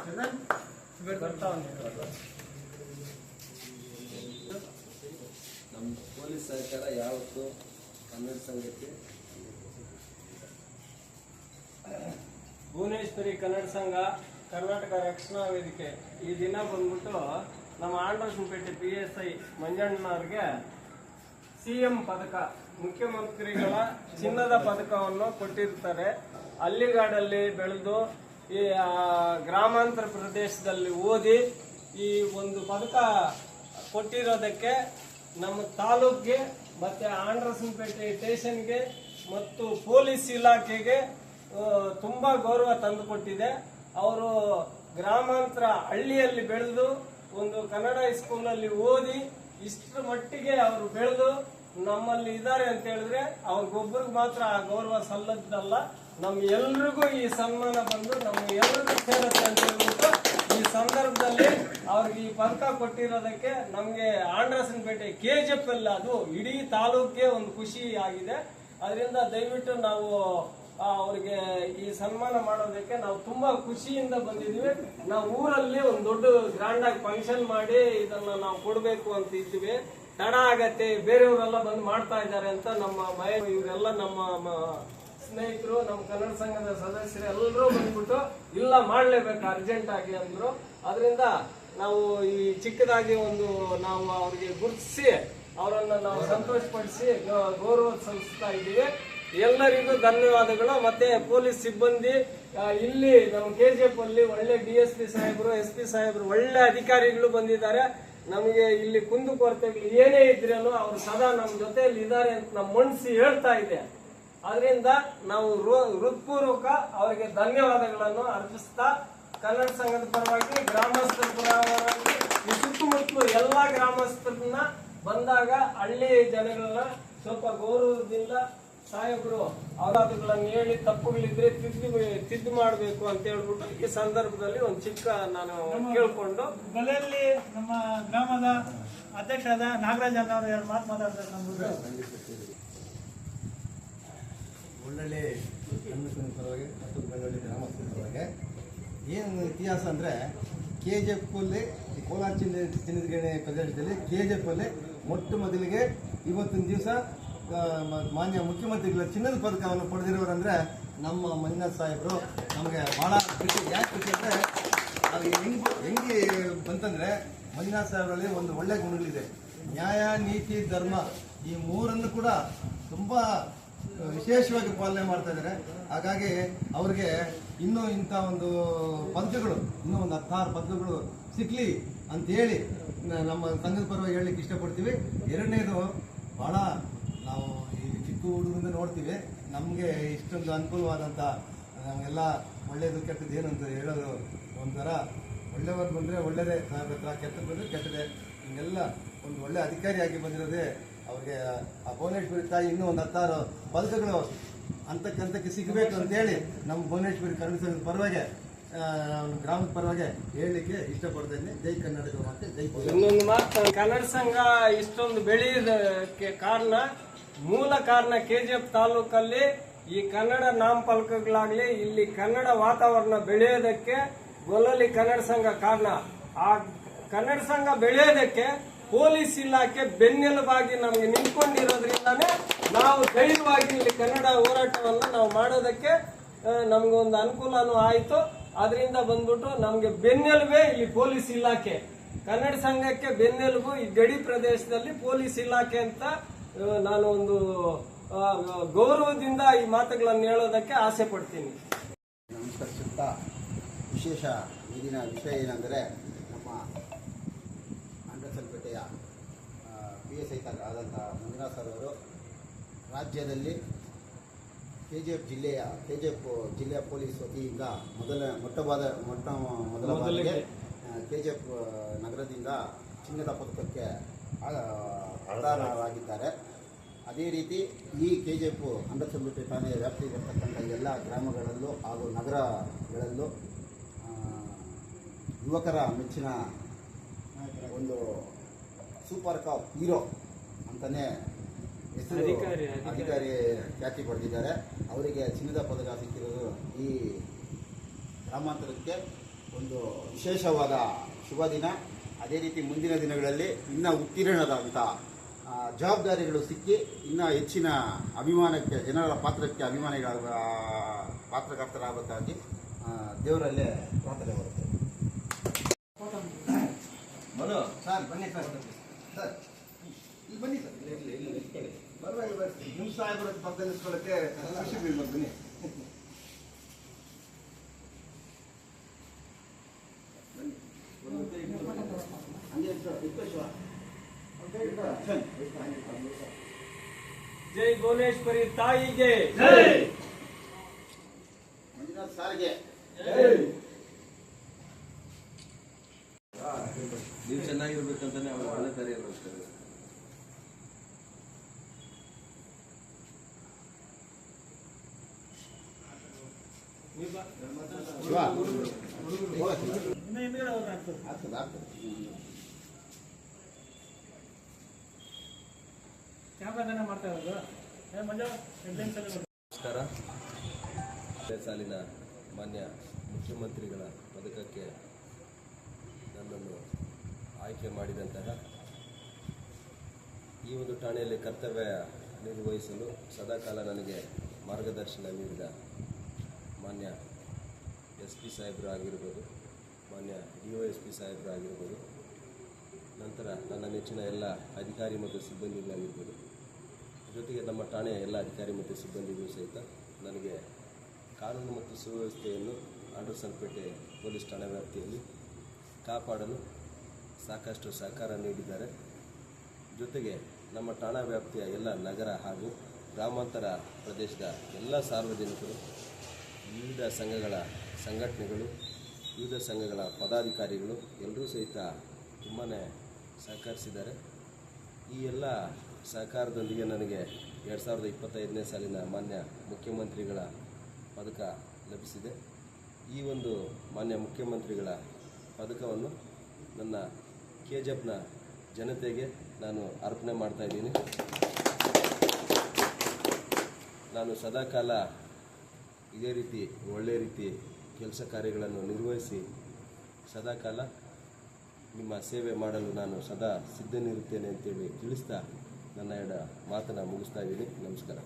ನಮ್ಮ ಪೊಲೀಸ್ ಸಹಕಾರ ಯಾವತ್ತು ಕನ್ನಡ ಸಂಘಕ್ಕೆ ಭುವನೇಶ್ವರಿ ಕನ್ನಡ ಸಂಘ ಕರ್ನಾಟಕ ರಕ್ಷಣಾ ವೇದಿಕೆ ಈ ದಿನ ಬಂದ್ಬಿಟ್ಟು ನಮ್ಮ ಆಂಡ್ರಸನಪೇಟೆ PSI ಮಂಜಣ್ಣನವ್ರಿಗೆ CM ಪದಕ ಮುಖ್ಯಮಂತ್ರಿಗಳ ಚಿನ್ನದ ಪದಕವನ್ನು ಕೊಟ್ಟಿರ್ತಾರೆ. ಹಳ್ಳಿಗಾಡಲ್ಲಿ ಬೆಳೆದು ಈ ಗ್ರಾಮಾಂತರ ಪ್ರದೇಶದಲ್ಲಿ ಓದಿ ಈ ಒಂದು ಪದಕ ಕೊಟ್ಟಿರೋದಕ್ಕೆ ನಮ್ಮ ತಾಲೂಕಿಗೆ ಮತ್ತೆ ಆಂಡ್ರಸನಪೇಟೆ ಸ್ಟೇಷನ್ಗೆ ಮತ್ತು ಪೊಲೀಸ್ ಇಲಾಖೆಗೆ ತುಂಬಾ ಗೌರವ ತಂದುಕೊಟ್ಟಿದೆ. ಅವರು ಗ್ರಾಮಾಂತರ ಹಳ್ಳಿಯಲ್ಲಿ ಬೆಳೆದು ಒಂದು ಕನ್ನಡ ಸ್ಕೂಲಲ್ಲಿ ಓದಿ ಇಷ್ಟರ ಮಟ್ಟಿಗೆ ಅವರು ಬೆಳೆದು ನಮ್ಮಲ್ಲಿ ಇದ್ದಾರೆ ಅಂತ ಹೇಳಿದ್ರೆ ಅವ್ರಿಗೊಬ್ಬರಿಗೆ ಮಾತ್ರ ಆ ಗೌರವ ಸಲ್ಲದಲ್ಲ, ನಮ್ ಎಲ್ರಿಗೂ ಈ ಸನ್ಮಾನ ಬಂದು ನಮ್ಗೆ ಎಲ್ರಿಗೂ ಸೇರುತ್ತೆ ಅಂತ ಹೇಳ್ಬಿಟ್ಟು ಈ ಸಂದರ್ಭದಲ್ಲಿ ಅವ್ರಿಗೆ ಈ ಪದಕ ಕೊಟ್ಟಿರೋದಕ್ಕೆ ನಮ್ಗೆ ಆಂಡ್ರಸನಪೇಟೆ KGF ಅಲ್ಲಿ ಅದು ಇಡೀ ತಾಲೂಕಿಗೆ ಒಂದು ಖುಷಿ ಆಗಿದೆ. ಅದರಿಂದ ದಯವಿಟ್ಟು ನಾವು ಅವ್ರಿಗೆ ಈ ಸನ್ಮಾನ ಮಾಡೋದಕ್ಕೆ ನಾವು ತುಂಬಾ ಖುಷಿಯಿಂದ ಬಂದಿದ್ವಿ. ನಾವು ಊರಲ್ಲಿ ಒಂದು ದೊಡ್ಡ ಗ್ರ್ಯಾಂಡ್ ಆಗಿ ಫಂಕ್ಷನ್ ಮಾಡಿ ಇದನ್ನ ನಾವು ಕೊಡ್ಬೇಕು ಅಂತ ಇದ್ವಿ. ತಡ ಆಗತ್ತೆ, ಬೇರೆಯವರೆಲ್ಲ ಬಂದು ಮಾಡ್ತಾ ಇದ್ದಾರೆ ಅಂತ ನಮ್ಮ ಇವರೆಲ್ಲ ನಮ್ಮ ಸ್ನೇಹಿತರು, ನಮ್ಮ ಕನ್ನಡ ಸಂಘದ ಸದಸ್ಯರು ಎಲ್ಲರೂ ಬಂದ್ಬಿಟ್ಟು ಇಲ್ಲ ಮಾಡ್ಲೇಬೇಕು ಅರ್ಜೆಂಟ್ ಆಗಿ ಅಂದ್ರು. ಅದರಿಂದ ನಾವು ಈ ಚಿಕ್ಕದಾಗಿ ಒಂದು ನಾವು ಅವ್ರಿಗೆ ಗುರುತಿಸಿ ಅವರನ್ನ ನಾವು ಸಂತೋಷಪಡಿಸಿ ಗೌರವ ಸಲ್ಲಿಸ್ತಾ ಇದ್ದೀವಿ. ಎಲ್ಲರಿಗೂ ಧನ್ಯವಾದಗಳು. ಮತ್ತೆ ಪೊಲೀಸ್ ಸಿಬ್ಬಂದಿ ಇಲ್ಲಿ ನಮ್ಮ KGF ಅಲ್ಲಿ ಒಳ್ಳೆ DSP ಸಾಹೇಬರು, SP ಸಾಹೇಬರು, ಒಳ್ಳೆ ಅಧಿಕಾರಿಗಳು ಬಂದಿದ್ದಾರೆ. ನಮಗೆ ಇಲ್ಲಿ ಕುಂದುಕೊರತೆಗಳು ಏನೇ ಇದ್ರೇನು ಅವರು ಸದಾ ನಮ್ಮ ಜೊತೆಯಲ್ಲಿ ಇದ್ದಾರೆ ಅಂತ ನಮ್ಮ ಮನಸ್ಸು ಹೇಳ್ತಾ ಇದೆ. ಅದರಿಂದ ನಾವು ಹೃತ್ಪೂರ್ವಕ ಅವರಿಗೆ ಧನ್ಯವಾದಗಳನ್ನು ಅರ್ಪಿಸ್ತಾ ಕನ್ನಡ ಸಂಘದ ಪರವಾಗಿ ಗ್ರಾಮಸ್ಥರ ಪರವಾಗಿ ಈ ಸುತ್ತಮುತ್ತಲು ಎಲ್ಲಾ ಗ್ರಾಮಸ್ಥರನ್ನ ಬಂದಾಗ ಹಳ್ಳಿ ಜನಗಳನ್ನ ಸ್ವಲ್ಪ ಗೌರವದಿಂದ ಸಾಹೇಬರು ಅವರಾದುಗಳನ್ನು ಹೇಳಿ ತಪ್ಪುಗಳಿದ್ರೆ ತಿದ್ದು ಮಾಡಬೇಕು ಅಂತ ಹೇಳ್ಬಿಟ್ಟು ಈ ಸಂದರ್ಭದಲ್ಲಿ ಒಂದು ಚಿಕ್ಕ ನಾನು ಕೇಳ್ಕೊಂಡು ಬಲೆಯಲ್ಲಿ ನಮ್ಮ ಗ್ರಾಮದ ಅಧ್ಯಕ್ಷರಾದ ನಾಗರಾಜ್ ಅನ್ನೋರು ಎರಡು ಮಾತು ಮಾತಾಡ್ತಾರೆ. ಒಳ್ಳೊಳ್ಳೆ ಕನ್ನಡ ಪರವಾಗಿ ಮತ್ತು ಬೆಳ್ಳೊಳ್ಳಿ ಗ್ರಾಮಸ್ಥರ ಪರವಾಗಿ ಏನು ಇತಿಹಾಸ ಅಂದರೆ KGF ಅಲ್ಲಿ ಕೋಲಾರ ಚಿನ್ನದ ಗಣಿ ಪ್ರದೇಶದಲ್ಲಿ KGF ಅಲ್ಲಿ ಮೊಟ್ಟ ಮೊದಲಿಗೆ ಇವತ್ತಿನ ದಿವಸ ಮಾನ್ಯ ಮುಖ್ಯಮಂತ್ರಿಗಳ ಚಿನ್ನದ ಪದಕವನ್ನು ಪಡೆದಿರೋರಂದ್ರೆ ನಮ್ಮ ಮಂಜುನಾಥ್ ಸಾಹೇಬರು. ನಮಗೆ ಬಹಳ ಖುಷಿ. ಯಾಕೆ ಖುಷಿ ಅಂದರೆ ಅದು ಹೆಂಗೆ ಬಂತಂದರೆ ಮಂಜುನಾಥ್ ಸಾಹೇಬರಲ್ಲಿ ಒಂದು ಒಳ್ಳೆ ಗುಣಗಳಿದೆ. ನ್ಯಾಯ, ನೀತಿ, ಧರ್ಮ ಈ ಮೂರನ್ನು ಕೂಡ ತುಂಬ ವಿಶೇಷವಾಗಿ ಪಾಲನೆ ಮಾಡ್ತಾ ಇದ್ದಾರೆ. ಹಾಗಾಗಿ ಅವ್ರಿಗೆ ಇನ್ನೂ ಇಂಥ ಒಂದು ಪದಕಗಳು ಇನ್ನೂ ಒಂದು 16 ಪದಕಗಳು ಸಿಕ್ಕಲಿ ಅಂತೇಳಿ ನಮ್ಮ ಸಂಘದ ಪರವಾಗಿ ಹೇಳಲಿಕ್ಕೆ ಇಷ್ಟಪಡ್ತೀವಿ. ಎರಡನೇದು, ಭಾಳ ನಾವು ಈ ಚಿಕ್ಕ ಹುಡುಗರಿಂದ ನೋಡ್ತೀವಿ, ನಮಗೆ ಇಷ್ಟೊಂದು ಅನುಕೂಲವಾದಂಥ ನಮಗೆಲ್ಲ ಒಳ್ಳೆಯದು ಕೆಟ್ಟದ್ದು ಏನು ಅಂತ ಹೇಳೋದು ಒಂಥರ ಒಳ್ಳೆಯವರು ಬಂದರೆ ಒಳ್ಳೆಯದೇ ಸಾಹೇಬ್ರ ಹತ್ರ, ಕೆಟ್ಟದ್ದು ಬಂದರೆ ಕೆಟ್ಟದೇ, ಹಿಂಗೆಲ್ಲ ಒಂದು ಒಳ್ಳೆ ಅಧಿಕಾರಿಯಾಗಿ ಬಂದಿರೋದೇ ಅವ್ರಿಗೆ ಆ ಭುವನೇಶ್ವರಿ ತಾಯಿ ಇನ್ನೂ ಒಂದು 16 ಪದಕಗಳು ಅಂತಕ್ಕಂಥಕ್ಕೆ ಸಿಗಬೇಕು ಅಂತೇಳಿ ನಮ್ಮ ಭುವನೇಶ್ವರಿ ಕನ್ನಡ ಸಂಘದ ಪರವಾಗಿ ಗ್ರಾಮದ ಪರವಾಗಿ ಹೇಳಲಿಕ್ಕೆ ಇಷ್ಟಪಡ್ತೇನೆ. ಜೈ ಕರ್ನಾಟಕ ಮಾತೆ, ಜೈ. ಇನ್ನೊಂದು ಮಾತು, ಕನ್ನಡ ಸಂಘ ಇಷ್ಟೊಂದು ಬೆಳೆಯೋದಕ್ಕೆ ಮೂಲ ಕಾರಣ KGF ತಾಲೂಕಲ್ಲಿ ಈ ಕನ್ನಡ ನಾಮಫಲಕಗಳಾಗ್ಲಿ, ಇಲ್ಲಿ ಕನ್ನಡ ವಾತಾವರಣ ಬೆಳೆಯೋದಕ್ಕೆ ಗೊಲ್ಲಲ್ಲಿ ಕನ್ನಡ ಸಂಘ ಕಾರಣ. ಆ ಕನ್ನಡ ಸಂಘ ಬೆಳೆಯೋದಕ್ಕೆ ಪೊಲೀಸ್ ಇಲಾಖೆ ಬೆನ್ನೆಲುಬಾಗಿ ನಮಗೆ ನಿಂತ್ಕೊಂಡಿರೋದ್ರಿಂದಾನೇ ನಾವು ಧೈರ್ಯವಾಗಿ ಇಲ್ಲಿ ಕನ್ನಡ ಹೋರಾಟವನ್ನು ನಾವು ಮಾಡೋದಕ್ಕೆ ನಮ್ಗೊಂದು ಅನುಕೂಲನೂ ಆಯಿತು. ಅದರಿಂದ ಬಂದ್ಬಿಟ್ಟು ನಮ್ಗೆ ಬೆನ್ನೆಲುಬೇ ಇಲ್ಲಿ ಪೊಲೀಸ್ ಇಲಾಖೆ. ಕನ್ನಡ ಸಂಘಕ್ಕೆ ಬೆನ್ನೆಲುಬು ಈ ಗಡಿ ಪ್ರದೇಶದಲ್ಲಿ ಪೊಲೀಸ್ ಇಲಾಖೆ ಅಂತ ನಾನು ಒಂದು ಗೌರವದಿಂದ ಈ ಮಾತುಗಳನ್ನು ಹೇಳೋದಕ್ಕೆ ಆಸೆ ಪಡ್ತೀನಿ. ನಮಸ್ಕರಿಸುತ್ತ ವಿಶೇಷ ಈಗಿನ ವಿಷಯ ಏನೆಂದರೆ ನಮ್ಮ ಆಂಡ್ರಸನಪೇಟೆಯ PSI ಆದಂಥ ಮಂಜುನಾಥ್ ಸರ್ ಅವರು ರಾಜ್ಯದಲ್ಲಿ KGF ಜಿಲ್ಲೆಯ ಪೊಲೀಸ್ ವತಿಯಿಂದ ಮೊದಲ ಬಾರಿಗೆ KGF ನಗರದಿಂದ ಚಿನ್ನದ ಪದಕಕ್ಕೆ ಆಧಾರವಾಗಿದ್ದಾರೆ. ಅದೇ ರೀತಿ ಈ KGF ಆಂಡ್ರಸನಪೇಟೆ ಠಾಣೆಯ ವ್ಯಾಪ್ತಿಗೆ ಬರ್ತಕ್ಕಂಥ ಎಲ್ಲ ಗ್ರಾಮಗಳಲ್ಲೂ ಹಾಗೂ ನಗರಗಳಲ್ಲೂ ಯುವಕರ ಮೆಚ್ಚಿನ ಒಂದು ಸೂಪರ್ ಕಾಪ್ ಹೀರೋ ಅಂತಲೇ ಹೆಸರು ಅಧಿಕಾರಿ ಖ್ಯಾತಿ ಪಡೆದಿದ್ದಾರೆ. ಅವರಿಗೆ ಚಿನ್ನದ ಪದಕ ಸಿಕ್ಕಿರೋದು ಈ ಗ್ರಾಮಾಂತರಕ್ಕೆ ಒಂದು ವಿಶೇಷವಾದ ಶುಭ ದಿನ. ಅದೇ ರೀತಿ ಮುಂದಿನ ದಿನಗಳಲ್ಲಿ ಇನ್ನೂ ಉತ್ತೀರ್ಣರಾದಂಥ ಜವಾಬ್ದಾರಿಗಳು ಸಿಕ್ಕಿ ಇನ್ನೂ ಹೆಚ್ಚಿನ ಅಭಿಮಾನಕ್ಕೆ, ಜನರ ಪಾತ್ರಕರ್ತರಾಗಬೇಕಾಗಿ ದೇವರಲ್ಲೇ ಪ್ರಾರ್ಥನೆ ಬರುತ್ತೆ. ಮನು ಸರ್ ಬನ್ನಿ ಸರ್. ಸರ್ ಇಲ್ಲಿ ಬನ್ನಿ ಸರ್. ಪರವಾಗಿಲ್ಲ ಬರ್ರಿ. ನಿಮ್ಮ ಸಾಹೇಬರ ಪಕ್ಕದಲ್ಲಿ ನಿಲ್ಸ್ಕೊಳ್ಳೋಕ್ಕೆ ಖುಷಿ ಬೀಳ್ಬೋದು. ಬನ್ನಿ. ಜೈ ಭುವನೇಶ್ವರಿ ತಾಯಿಗೆ, ಮಂಜುನಾಥ್ ಸಾರ್ಗೆ. ನೀವು ಚೆನ್ನಾಗಿರ್ಬೇಕಂತಾನೆ ಅವ್ರು ಒಳ್ಳೆ ದಾರಿಯಲ್ಲಿ ಹೋಗ್ತಾರೆ. ಶಿವ ಇನ್ನು ಹಿಂದ್ಗಡೆ ಹೋದ್ರೆ ಆಗ್ತದೆ. ಆಗ್ತದೆ. ಕ್ಯಾಮ್ರಾದನ್ನ ಮಾಡ್ತಾ ಇರೋದು. ಮಂಜು ಹೆಡ್ಲೈನ್ಸ್ ಅಲ್ಲಿ ನಮಸ್ಕಾರ. ಸಾಲಿನ ಮಾನ್ಯ ಮುಖ್ಯಮಂತ್ರಿಗಳ ಪದಕಕ್ಕೆ ನನ್ನನ್ನು ಆಯ್ಕೆ ಮಾಡಿದಂತಹ, ಈ ಒಂದು ಠಾಣೆಯಲ್ಲಿ ಕರ್ತವ್ಯ ನಿರ್ವಹಿಸಲು ಸದಾಕಾಲ ನನಗೆ ಮಾರ್ಗದರ್ಶನ ನೀಡಿದ ಮಾನ್ಯ SP ಸಾಹೇಬರು ಆಗಿರ್ಬೋದು, ಮಾನ್ಯ DOSP ಸಾಹೇಬರು ಆಗಿರ್ಬೋದು, ನಂತರ ನನ್ನ ನೆಚ್ಚಿನ ಎಲ್ಲ ಅಧಿಕಾರಿ ಮತ್ತು ಸಿಬ್ಬಂದಿಗಳಾಗಿರ್ಬೋದು, ಜೊತೆಗೆ ನಮ್ಮ ಠಾಣೆಯ ಎಲ್ಲ ಅಧಿಕಾರಿ ಮತ್ತು ಸಿಬ್ಬಂದಿಗಳು ಸಹಿತ ನನಗೆ ಕಾನೂನು ಮತ್ತು ಸುವ್ಯವಸ್ಥೆಯನ್ನು ಆಂಡ್ರಸನ್ಪೇಟೆ ಪೊಲೀಸ್ ಠಾಣಾ ವ್ಯಾಪ್ತಿಯಲ್ಲಿ ಕಾಪಾಡಲು ಸಾಕಷ್ಟು ಸಹಕಾರ ನೀಡಿದ್ದಾರೆ. ಜೊತೆಗೆ ನಮ್ಮ ಠಾಣಾ ವ್ಯಾಪ್ತಿಯ ಎಲ್ಲ ನಗರ ಹಾಗೂ ಗ್ರಾಮಾಂತರ ಪ್ರದೇಶದ ಎಲ್ಲ ಸಾರ್ವಜನಿಕರು, ವಿವಿಧ ಸಂಘಗಳ ಸಂಘಟನೆಗಳು, ವಿವಿಧ ಸಂಘಗಳ ಪದಾಧಿಕಾರಿಗಳು ಎಲ್ಲರೂ ಸಹಿತ ತುಂಬಾ ಸಹಕರಿಸಿದ್ದಾರೆ. ಈ ಎಲ್ಲ ಸಹಕಾರದೊಂದಿಗೆ ನನಗೆ 2025ನೇ ಸಾಲಿನ ಮಾನ್ಯ ಮುಖ್ಯಮಂತ್ರಿಗಳ ಪದಕ ಲಭಿಸಿದೆ. ಈ ಒಂದು ಮಾನ್ಯ ಮುಖ್ಯಮಂತ್ರಿಗಳ ಪದಕವನ್ನು ನನ್ನ KGFನ ಜನತೆಗೆ ನಾನು ಅರ್ಪಣೆ ಮಾಡ್ತಾಯಿದ್ದೀನಿ. ನಾನು ಸದಾಕಾಲ ಇದೇ ರೀತಿ ಒಳ್ಳೆಯ ರೀತಿ ಕೆಲಸ ಕಾರ್ಯಗಳನ್ನು ನಿರ್ವಹಿಸಿ ಸದಾಕಾಲ ನಿಮ್ಮ ಸೇವೆ ಮಾಡಲು ನಾನು ಸದಾ ಸಿದ್ಧನಿರುತ್ತೇನೆ ಅಂತೇಳಿ ತಿಳಿಸ್ತಾ ನನ್ನ ಮಾತನ್ನು ಮುಗಿಸ್ತಾ ಇದ್ದೀನಿ. ನಮಸ್ಕಾರ.